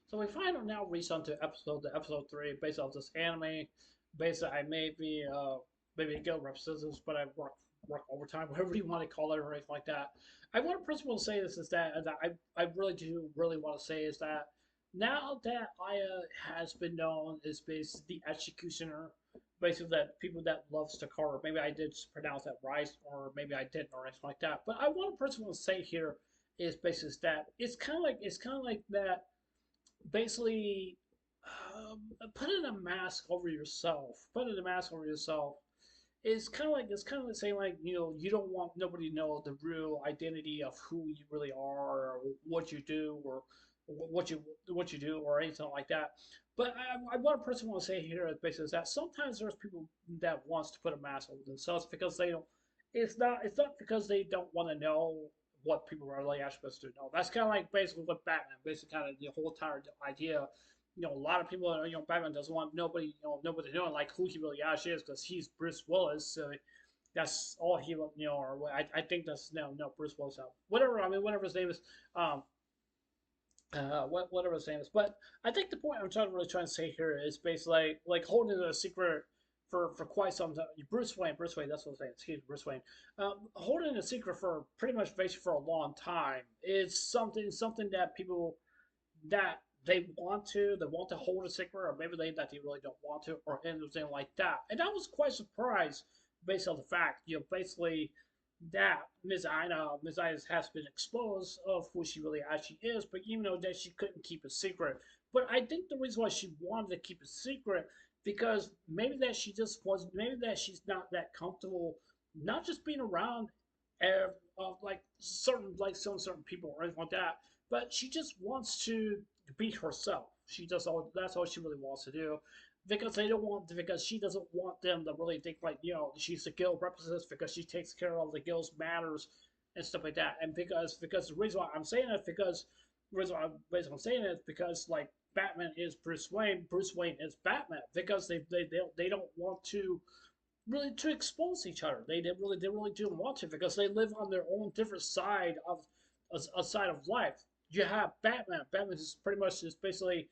So we finally now reached on to episode 3, based off this anime. Based I may be maybe a guild representatives, but I work overtime, whatever you want to call it, or anything like that. I want to principle to say this is that I really do really want to say is that now that Aya has been known as basically the executioner, basically that people that loves to carve. Maybe I did pronounce that right, or maybe I didn't, or anything like that. But I want to principle to say here is basically that it's kind of like that basically putting a mask over yourself. Putting a mask over yourself is kind of like saying like you don't want nobody to know the real identity of who you really are or what you do or what you do or anything like that. But what a person want to say here is basically is that sometimes there's people that wants to put a mask over themselves because they don't. It's not because they don't want to know what people are really actually supposed to know. That's kind of like basically what Batman, basically kind of the whole entire idea. A lot of people, Batman doesn't want nobody knowing like who he really actually is because he's Bruce Willis. So that's all he, or I think that's no Bruce Willis. Whatever. I mean, whatever his name is. Um, whatever his name is. But I think the point I'm trying to say here is basically like holding a secret for quite some time. Bruce Wayne, that's what I'm saying. Excuse me, Bruce Wayne. Holding a secret for pretty much basically for a long time is something that people that they want to hold a secret, or maybe they really don't want to, or anything like that. And I was quite surprised based on the fact, basically that Ms. Ina has been exposed of who she really actually is, but even though that she couldn't keep a secret. But I think the reason why she wanted to keep a secret because maybe that she's not that comfortable, not just being around like certain people or anything like that, but she just wants to be herself. That's all she really wants to do because she doesn't want them to really think like she's the guild representative because she takes care of the guild's matters and stuff like that. And because the reason why I'm saying it because the reason I'm saying it is because like Batman is Bruce Wayne is Batman because they don't want to really to expose each other. They really do want to because they live on their own different side of a side of life. You have Batman. Batman is pretty much just basically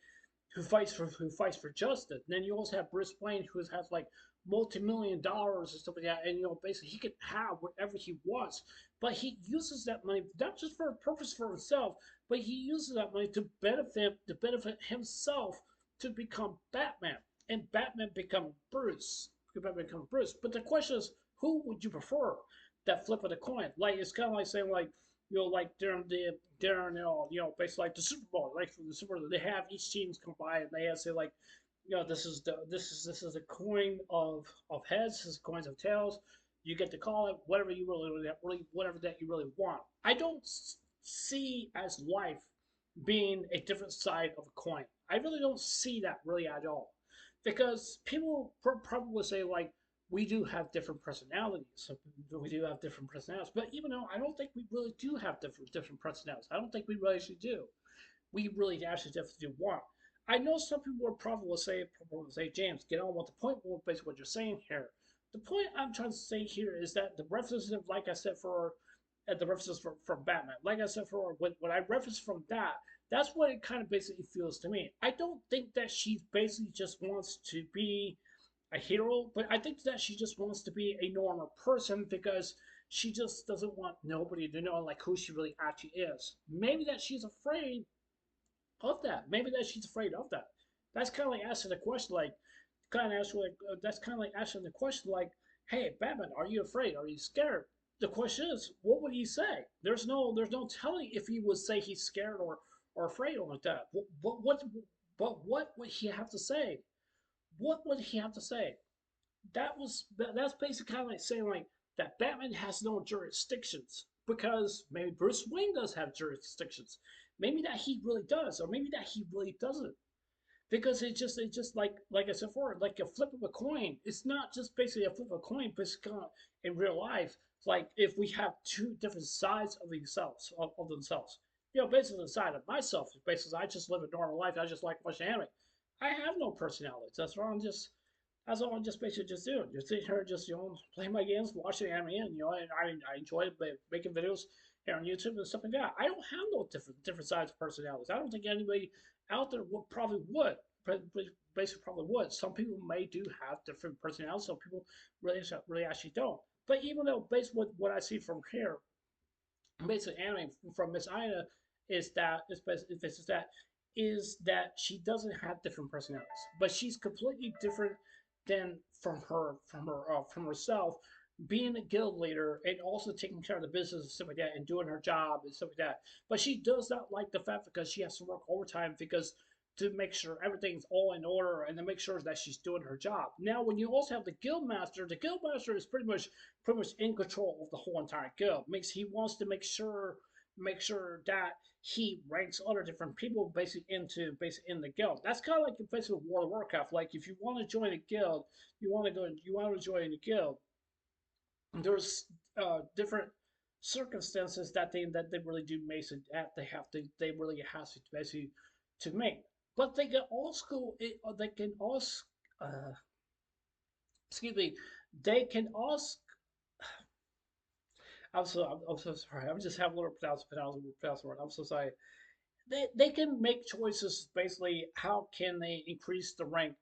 who fights for justice. And then you also have Bruce Wayne who has like multi-million dollars and stuff like that, and basically he can have whatever he wants, but he uses that money not just for a purpose for himself, but he uses that money to benefit himself to become Batman, and Batman become Bruce. But the question is, who would you prefer? That flip of the coin, like it's kind of like saying like like during basically like the Super Bowl, like for the Super Bowl, they have each teams come by and they have to say like, this is a coin of heads, this is coins of tails. You get to call it whatever you really whatever that you really want. I don't see as life being a different side of a coin. I really don't see that really at all, because people probably say like we do have different personalities. So we do have different personalities, but even though I don't think we really do have different personalities, I don't think we really actually do. We really actually definitely do want. I know some people will probably say, James, get on with the point. Well, basically what you're saying here. The point I'm trying to say here is that the references, like I said for the references from Batman, like I said for when I reference from that's what it kind of basically feels to me. I don't think that she basically just wants to be a hero, but I think that she just wants to be a normal person because she just doesn't want nobody to know like who she really actually is. Maybe that she's afraid of that. Maybe that she's afraid of that. That's kind of like asking the question, like, that's kind of like asking the question, like, "Hey, Batman, are you afraid? Are you scared?" The question is, what would he say? There's no telling if he would say he's scared or afraid or like that. What would he have to say? What would he have to say? That's basically kind of like saying like that Batman has no jurisdictions because maybe Bruce Wayne does have jurisdictions. Maybe that he really does, or maybe that he really doesn't. Because it's just like I said before, like a flip of a coin. It's not just basically a flip of a coin, but it's kind of in real life. It's like if we have two different sides of themselves. Basically the side of myself is basically I just live a normal life. I just like watching anime. I have no personality. That's all I'm just basically just doing. Just sitting here, just play my games, watching anime, and I enjoy making videos here on YouTube and stuff like that. I don't have no different sides of personalities. I don't think anybody out there probably would. Basically, probably would. Some people may do have different personalities. Some people really actually don't. But even though, based on what I see from here, basically anime from Miss Ina is that she doesn't have different personalities, but she's completely different than from herself, being a guild leader and also taking care of the business and stuff like that and doing her job and stuff like that. But she does not like the fact because she has to work overtime because to make sure everything's all in order and to make sure that she's doing her job. Now, when you also have the guild master is pretty much in control of the whole entire guild. Makes he wants to make sure that he ranks other different people basically in the guild. That's kind of like basically World of Warcraft. Like if you want to join a guild, you want to join a guild. There's different circumstances that they really do make it that they really have to basically to make. But they can also uh, excuse me they can also I'm so sorry. I'm just having a little pronounce word. I'm so sorry. They can make choices basically how can they increase the rank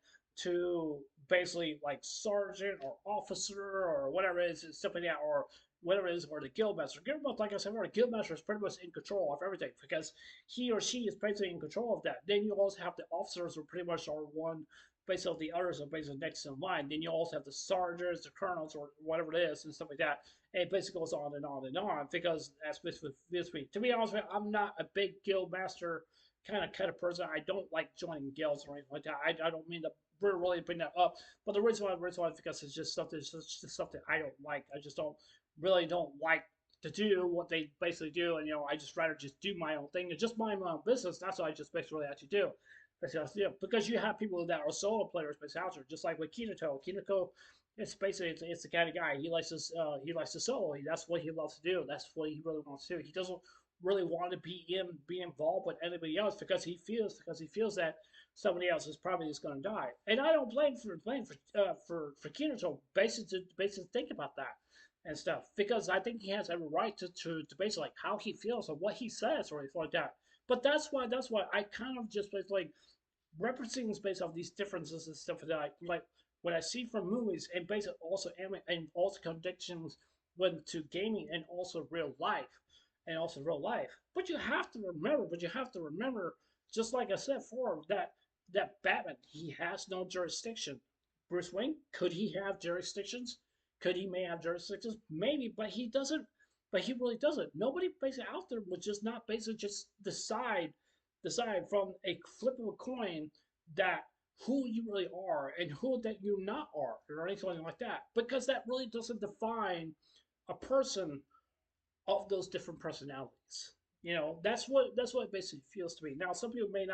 to basically like sergeant or officer or whatever it is, stuff like that, or whatever it is, or the guildmaster. Guildmaster, like I said, the guildmaster is pretty much in control of everything because he or she is basically in control of that. Then you also have the officers who pretty much are one basically the others are basically next in line. Then you also have the sergeants, the colonels, or whatever it is, and stuff like that. And it basically goes on and on and on because that's basically this week. To be honest with you, I'm not a big guild master kind of person. I don't like joining guilds or anything like that. I don't mean to really bring that up, but the reason why because it's just something I don't like. I just don't like to do what they basically do, and I just rather just do my own thing and just mind my own business. That's what I just basically actually do. Because you have people that are solo players based out there, just like with Kinato. Kinato, it's basically it's the kind of guy he likes to solo. That's what he loves to do. That's what he really wants to do. He doesn't really want to be involved with anybody else because he feels that somebody else is probably just going to die. And I don't blame for Kinato basically think about that and stuff because I think he has every right to basically like how he feels or what he says or anything like that. But that's why I kind of just like referencing is based off these differences and stuff that I like what I see from movies and basically also anime and also contradictions when to gaming and also real life. But you have to remember, just like I said before, that Batman he has no jurisdiction. Bruce Wayne could he have jurisdictions? Could he may have jurisdictions? Maybe, but he doesn't. But he really doesn't. Nobody basically out there would just not basically just decide from a flip of a coin that who you really are and who that you not are or anything like that because that really doesn't define a person of those different personalities. That's what it basically feels to me. Now, some people may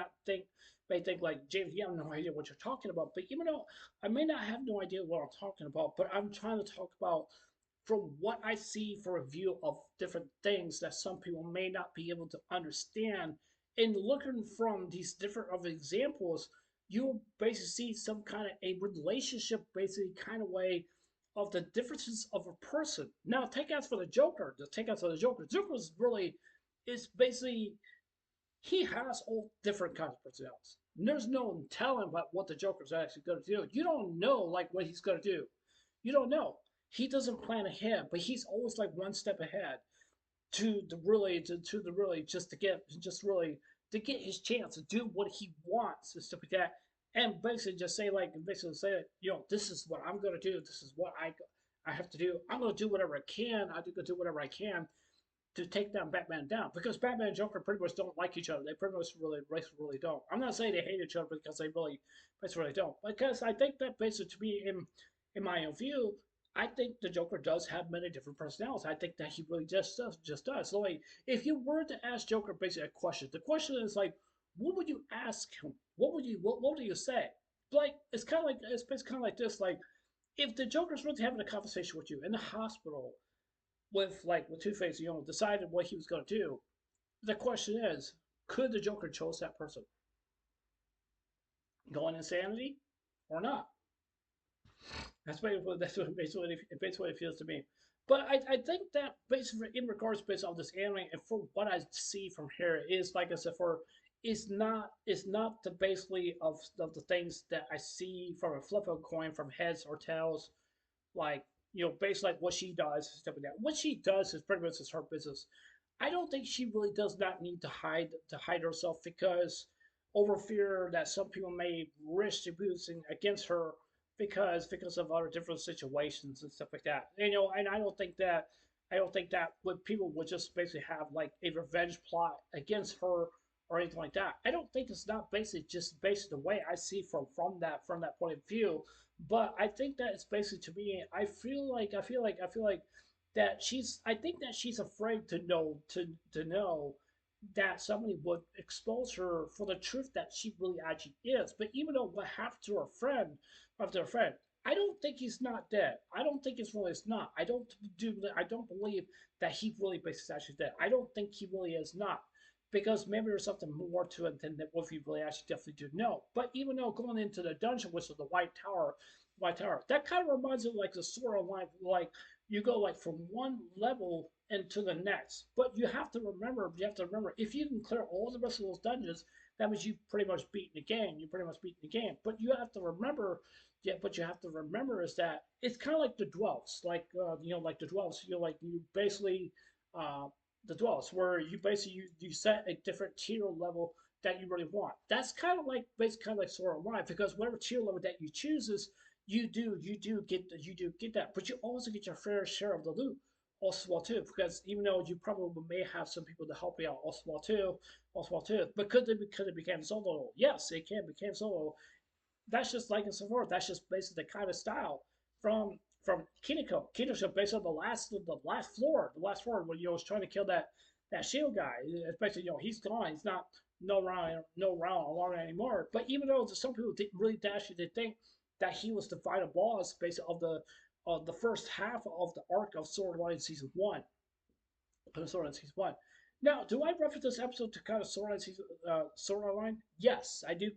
think like James, you have no idea what you're talking about. But even though I may not have no idea what I'm talking about, but I'm trying to talk about from what I see for a view of different things that some people may not be able to understand. And looking from these different of examples, you'll basically see some kind of a relationship, basically kind of way of the differences of a person. Now, take out for the Joker. Joker is basically he has all different kinds of personalities. There's no telling about what the Joker's actually going to do. You don't know like what he's going to do. You don't know. He doesn't plan ahead, but he's always like one step ahead to the really to get his chance to do what he wants and stuff like that. And basically say, this is what I'm gonna do. This is what I have to do. I'm gonna do whatever I can. I do whatever I can to take Batman down because Batman and Joker pretty much don't like each other. They pretty much really don't. I'm not saying they hate each other because they really don't. Because I think that basically to be in my own view, I think the Joker does have many different personalities. I think that he really just does. So like, if you were to ask Joker basically a question, the question is like, what would you ask him? What would you say? Like it's basically kind of like this. Like if the Joker's really having a conversation with you in the hospital with Two Face, decided what he was going to do. The question is, could the Joker chose that person? Going insanity or not? That's basically what it feels to me. But I think that basically in regards based on this anime and from what I see from here is like I said for it's not the basically of the things that I see from a flip of a coin from heads or tails like based like what she does stuff like that. What she does is pretty much is her business. I don't think she really does not need to hide herself because over fear that some people may risk abusing against her because of other different situations and stuff like that. And I don't think that what people would just basically have like a revenge plot against her or anything like that. I don't think it's not basically just based the way I see from that point of view. But I think that it's basically to me. I feel like that she's. I think that she's afraid to know that somebody would expose her for the truth that she really actually is. But even though what happened to her friend, I don't think he's not dead. I don't think it's really is not. I don't believe that he really basically actually dead. I don't think he really is not. Because maybe there's something more to it than what we really actually definitely do know. But even though going into the dungeon, which is the White Tower, that kind of reminds me of like the sort of like you go like from one level into the next. But you have to remember, if you can clear all the rest of those dungeons, that means you've pretty much beaten the game. You pretty much beaten the game. But you have to remember, but you have to remember is that it's kind of like the dwells, like like the dwells. Like you basically, the dwells, where you basically you set a different tier level that you really want. That's kind of like basically kind of like Sword Art Online because whatever tier level that you chooses, you do get that, but you also get your fair share of the loot also well too. Because even though you probably may have some people to help you out also well too, but could it become solo? Yes, it can become solo. That's just like in support. That's just basically the kind of style from Kiniko. Kiniko based on the last floor when was trying to kill that shield guy. Especially he's gone. He's not no round along anymore. But even though some people didn't really actually think that he was the final boss based of the first half of the arc of Sword Art season one. Sword Art season one. Now, do I reference this episode to kind of Sword Art Online? Yes, I do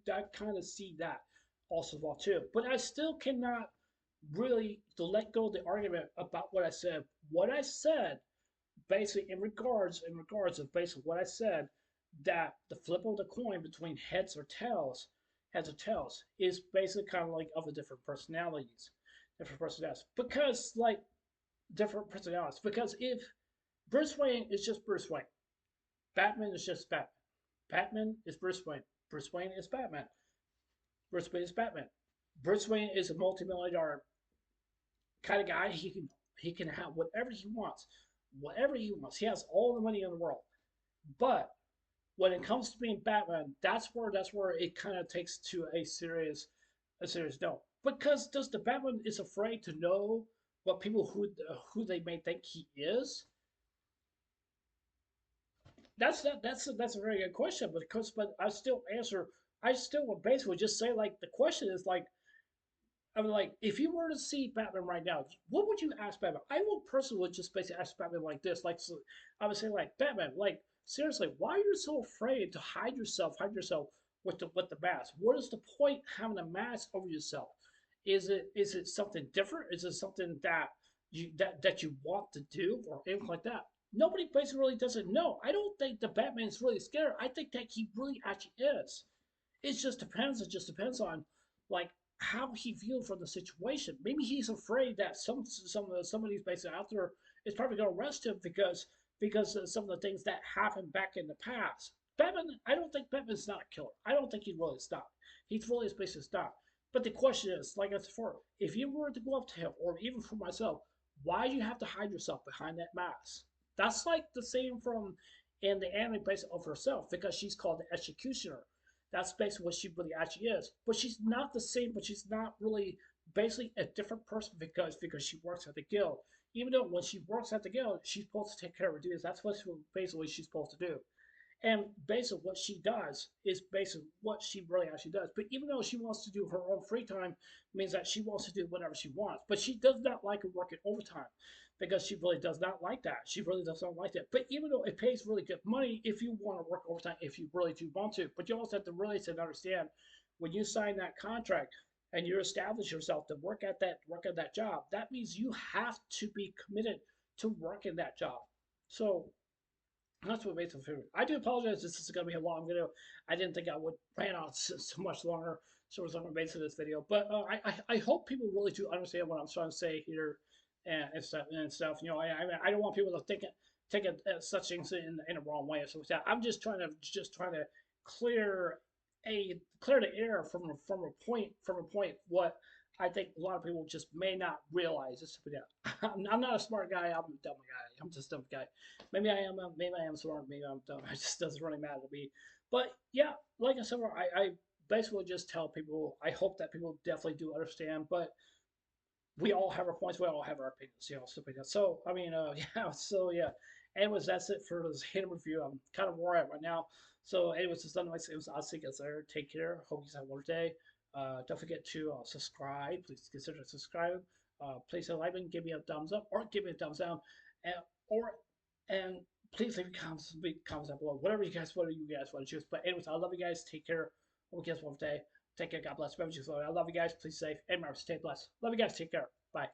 that kind of see that also well too. But I still cannot really to let go of the argument about what I said. What I said, basically in regards of basically what I said, that the flip of the coin between heads or tails, is basically kind of like of the different personalities, because like different personalities. Because if Bruce Wayne is just Bruce Wayne. Batman is just Batman. Batman is Bruce Wayne. Bruce Wayne is Batman. Bruce Wayne is Batman. Bruce Wayne is a multi-million-dollar kind of guy. He can have whatever he wants. Whatever he wants. He has all the money in the world. But when it comes to being Batman, that's where it kind of takes to a serious no. Because does the Batman is afraid to know what people who they may think he is? That's a very good question, but I still answer. I still would basically just say like the question is like I mean like if you were to see Batman right now, what would you ask Batman? I would personally would just basically ask Batman like this, like so, I would say like Batman, like seriously, why are you so afraid to hide yourself with the mask? What is the point having a mask over yourself? Is it something different? Is it something that you want to do or anything like that? Nobody basically really doesn't know. I don't think the Batman is really scared. I think that he really actually is. It just depends. It just depends on like how he feels from the situation. Maybe he's afraid that somebody's basically out there is probably going to arrest him because of some of the things that happened back in the past. Batman, I don't think Batman's not a killer. I don't think he'd really stop. He's really basically stop. But the question is, like I said before, if you were to go up to him, or even for myself, why do you have to hide yourself behind that mask? That's like the same from in the anime base of herself because she's called the executioner. That's basically what she really actually is. But she's not the same, but she's not really basically a different person because she works at the guild. Even though when she works at the guild, she's supposed to take care of her duties. That's what basically she's supposed to do. And basically what she does is basically what she really actually does. But even though she wants to do her own free time, means that she wants to do whatever she wants. But she does not like working overtime because she really does not like that. She really does not like that. But even though it pays really good money if you want to work overtime, if you really do want to, but you also have to really understand when you sign that contract and you establish yourself to work at that job, that means you have to be committed to working that job. So that's what makes it favorite. I do apologize. This is going to be a long video. I didn't think I would plan on so much longer. So we're going to base of this video, but I hope people really do understand what I'm trying to say here and stuff. You know, I don't want people to take it such things in a wrong way or something like that. I'm just trying to clear clear the air from a point what I think a lot of people just may not realize. This, yeah, I'm not a smart guy. I'm a dumb guy. I'm just a dumb guy. Maybe I am smart. Maybe I'm dumb. It just doesn't really matter to me. But yeah, like I said, I basically just tell people. I hope that people definitely do understand. But we all have our points. We all have our opinions. You know, stuff like that. So I mean, yeah. So yeah. Anyways, that's it for this hidden review. I'm kind of wore out right now. So anyways, it's done. It was I'll guys there. Take care. Hope you have a wonderful day. Don't forget to subscribe. Please consider subscribing. Please like and give me a thumbs up or give me a thumbs down, and or and please leave comments down below. Whatever you guys want to choose. But anyways, I love you guys. Take care. Hope you guys have a wonderful day. Take care. God bless. Remember, I love you guys. Please safe and remember, stay blessed. Love you guys. Take care. Bye.